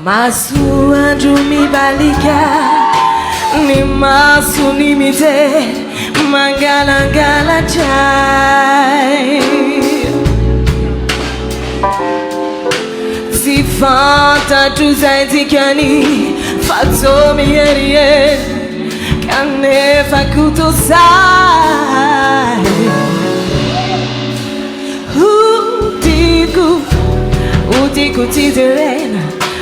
Masu anjumi balika ni masu ni mite mangala chai Sifanta tuzaidikani fato mierie kane fakuto sai Utiku titirena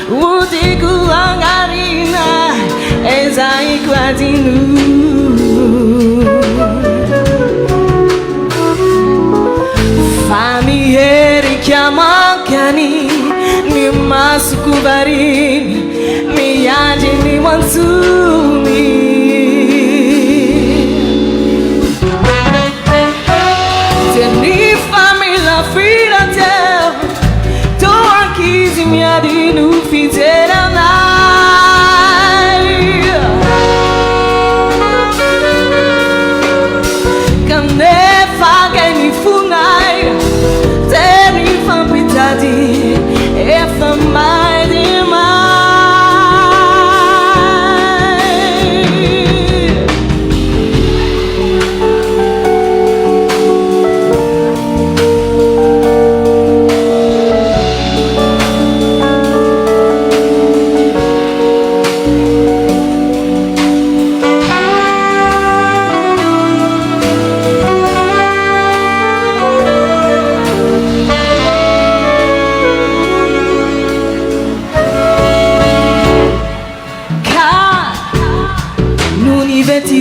Utiku angarina Ezai quadinu Famieri chiamacani Ni masu kubarini Miyaji ni wansuni Teni famila frida tel Toakizi miadinu fitera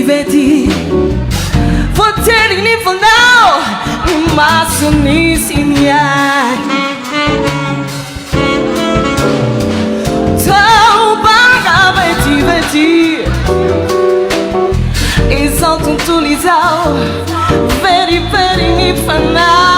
Veti Voteri ni fondao Ni masu ni simia Tau baga veti Ils ont tout lisao Veri ni fanao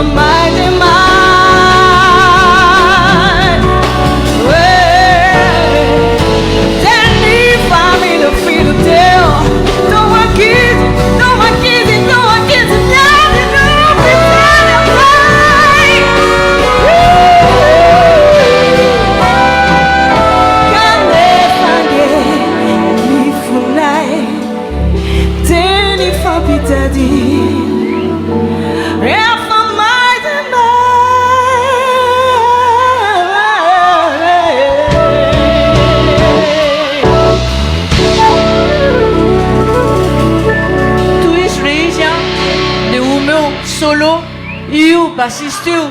mai de mai. Tenni fammi lo filo teu. Tô aqui, nada não precisa mais. Cadê fangue mi funai? Tenni fammi tadi. Solo, eu, bassista.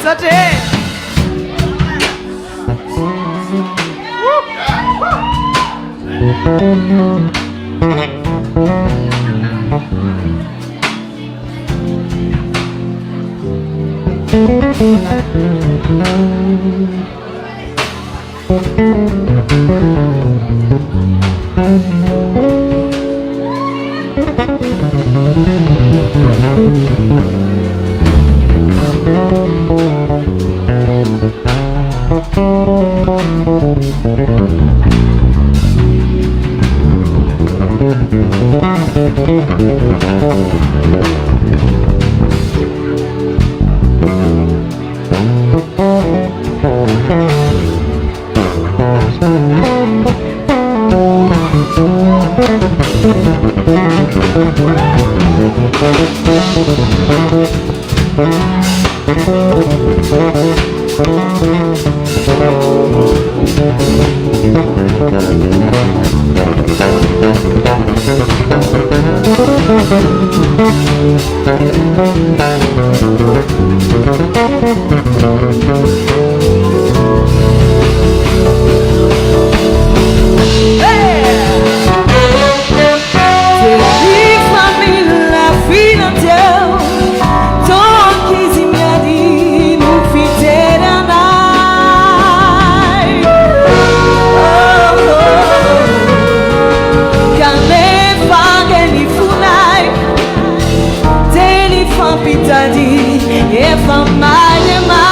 Sate. If I'm mine and mine,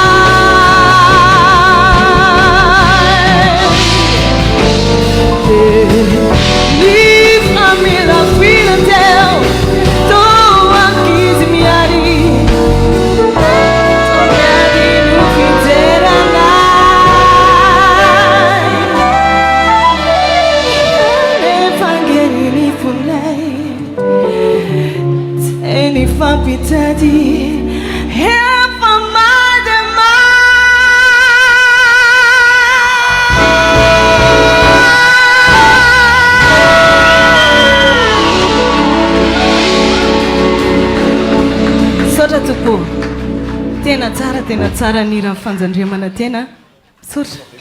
leave me la fila tell. Tô aqui se me ari, tô aqui no fim de la night. If I'm getting it from night, any fun pitadi. Tena tsara ni raha fanjandriamana tena sotra.